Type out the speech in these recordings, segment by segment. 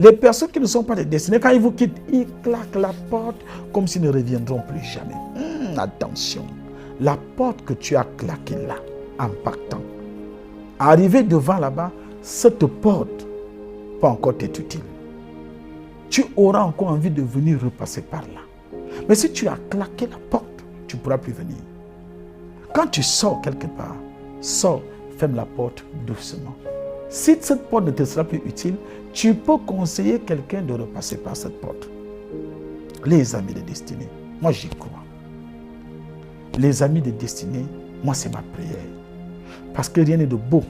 Les personnes qui ne sont pas destinées, quand ils vous quittent, ils claquent la porte comme s'ils ne reviendront plus jamais. Attention, la porte que tu as claquée là, en partant, arrivé devant là-bas, cette porte peut encore t'être utile. Tu auras encore envie de venir repasser par là. Mais si tu as claqué la porte, tu ne pourras plus venir. Quand tu sors quelque part, sors, ferme la porte doucement. Si cette porte ne te sera plus utile, tu peux conseiller quelqu'un de repasser par cette porte. Les amis de destinée, moi j'y crois. Les amis de destinée, moi c'est ma prière. Parce que rien n'est de beau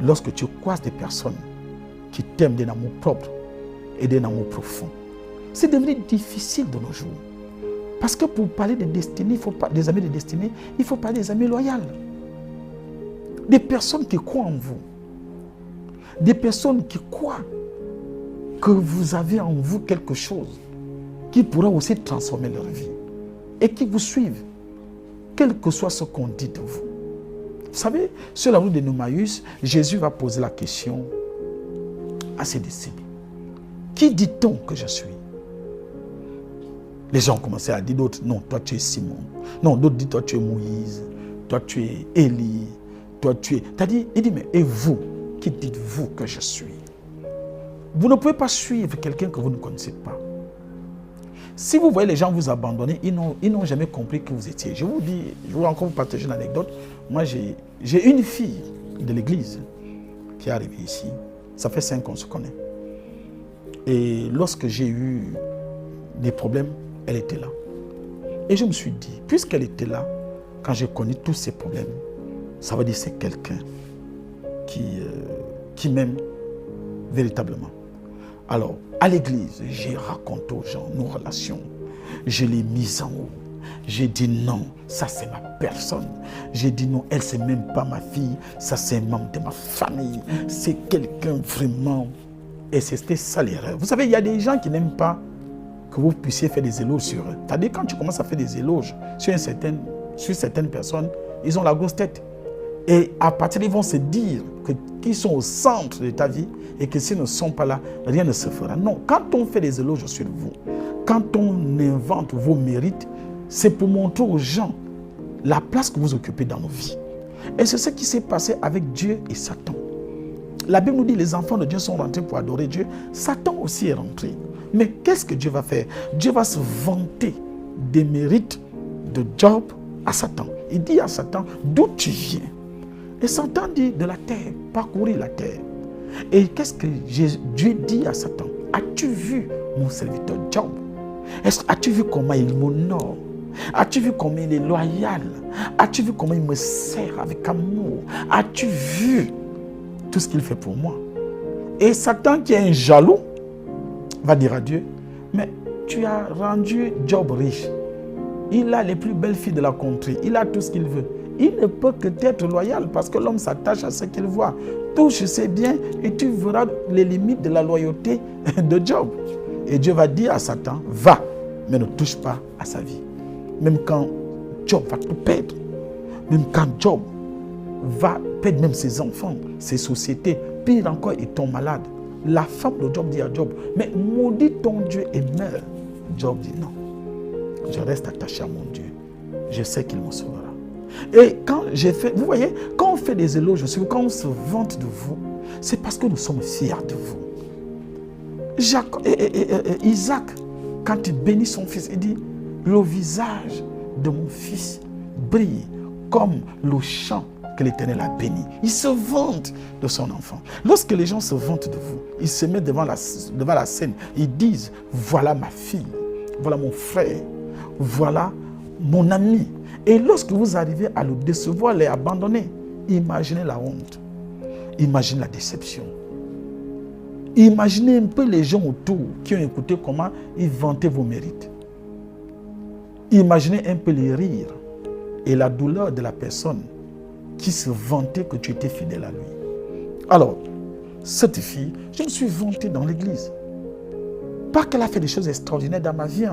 lorsque tu croises des personnes qui t'aiment d'un amour propre et d'un amour profond. C'est devenu difficile de nos jours. Parce que pour parler de destinée, il faut pas, des amis de destinée, il faut parler des amis loyaux. Des personnes qui croient en vous. Des personnes qui croient que vous avez en vous quelque chose qui pourra aussi transformer leur vie. Et qui vous suivent, quel que soit ce qu'on dit de vous. Vous savez, sur la route de Emmaüs, Jésus va poser la question à ses disciples. Qui dit-on que je suis? Les gens ont commencé à dire, d'autres, non, toi tu es Simon. Non, d'autres disent, toi tu es Moïse. Toi tu es Élie. Toi tu es... Il dit, mais et vous? Qui dites-vous que je suis? Vous ne pouvez pas suivre quelqu'un que vous ne connaissez pas. Si vous voyez les gens vous abandonner, ils n'ont jamais compris qui vous étiez. Je vous dis, je vais encore vous partager une anecdote. Moi, j'ai une fille de l'église qui est arrivée ici. Ça fait 5 ans qu'on se connaît. Et lorsque j'ai eu des problèmes, elle était là. Et je me suis dit, puisqu'elle était là, quand j'ai connu tous ces problèmes, ça veut dire que c'est quelqu'un qui m'aime véritablement. Alors, à l'église, j'ai raconté aux gens nos relations. Je l'ai mise en haut. J'ai dit non, ça c'est ma personne. J'ai dit non, elle c'est même pas ma fille, ça c'est un membre de ma famille. C'est quelqu'un vraiment. Et c'était ça l'erreur. Vous savez, il y a des gens qui n'aiment pas que vous puissiez faire des éloges sur eux. C'est-à-dire quand tu commences à faire des éloges sur certaines personnes, ils ont la grosse tête. Et à partir ils vont se dire qu'ils sont au centre de ta vie et que s'ils ne sont pas là, rien ne se fera. Non, quand on fait des éloges sur vous, quand on invente vos mérites, c'est pour montrer aux gens la place que vous occupez dans nos vies. Et c'est ce qui s'est passé avec Dieu et Satan. La Bible nous dit que les enfants de Dieu sont rentrés pour adorer Dieu. Satan aussi est rentré. Mais qu'est-ce que Dieu va faire? Dieu va se vanter des mérites de Job à Satan. Il dit à Satan, d'où tu viens? Et Satan dit de la terre, parcourir la terre. Et qu'est-ce que Dieu dit à Satan? As-tu vu mon serviteur Job? As-tu vu comment il m'honore? As-tu vu comment il est loyal? As-tu vu comment il me sert avec amour? As-tu vu tout ce qu'il fait pour moi? Et Satan, qui est un jaloux, va dire à Dieu, mais tu as rendu Job riche. Il a les plus belles filles de la contrée. Il a tout ce qu'il veut. Il ne peut que être loyal parce que l'homme s'attache à ce qu'il voit. Touche ses biens et tu verras les limites de la loyauté de Job. Et Dieu va dire à Satan, va, mais ne touche pas à sa vie. Même quand Job va tout perdre, même quand Job va perdre même ses enfants, ses sociétés, pire encore, il tombe malade. La femme de Job dit à Job, mais maudit ton Dieu et meurs. Job dit non, je reste attaché à mon Dieu. Je sais qu'il me sauvera. Et quand j'ai fait, vous voyez, quand on fait des éloges, quand on se vante de vous, c'est parce que nous sommes fiers de vous. Isaac, quand il bénit son fils, il dit, le visage de mon fils brille comme le champ que l'Éternel a béni. Il se vante de son enfant. Lorsque les gens se vantent de vous, ils se mettent devant la scène, ils disent, voilà ma fille, voilà mon frère, voilà mon ami. Et lorsque vous arrivez à le décevoir, les abandonner, imaginez la honte, imaginez la déception. Imaginez un peu les gens autour qui ont écouté comment ils vantaient vos mérites. Imaginez un peu les rires et la douleur de la personne qui se vantait que tu étais fidèle à lui. Alors, cette fille, je me suis vanté dans l'église. Pas qu'elle a fait des choses extraordinaires dans ma vie.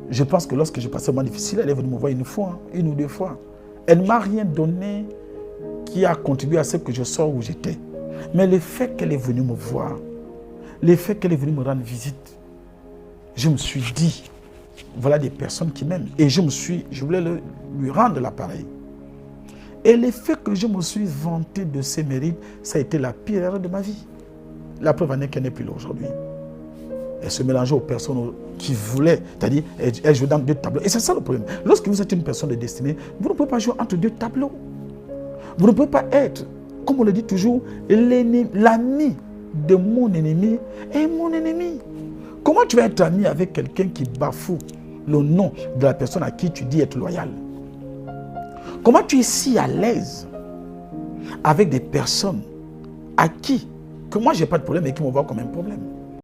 Je pense que lorsque j'ai passé un moment difficile, elle est venue me voir une fois, une ou deux fois. Elle ne m'a rien donné qui a contribué à ce que je sois où j'étais. Mais le fait qu'elle est venue me voir, le fait qu'elle est venue me rendre visite, je me suis dit, voilà des personnes qui m'aiment. Et je voulais lui rendre l'appareil. Et le fait que je me suis vanté de ses mérites, ça a été la pire erreur de ma vie. La preuve en est qu'elle n'est plus là aujourd'hui. Elle se mélangeait aux personnes qui voulaient, c'est-à-dire, elle jouait dans deux tableaux. Et c'est ça le problème. Lorsque vous êtes une personne de destinée, vous ne pouvez pas jouer entre deux tableaux. Vous ne pouvez pas être, comme on le dit toujours, l'ami de mon ennemi est mon ennemi. Comment tu vas être ami avec quelqu'un qui bafoue le nom de la personne à qui tu dis être loyal? Comment tu es si à l'aise avec des personnes à qui, que moi je n'ai pas de problème et qui me voient comme un problème?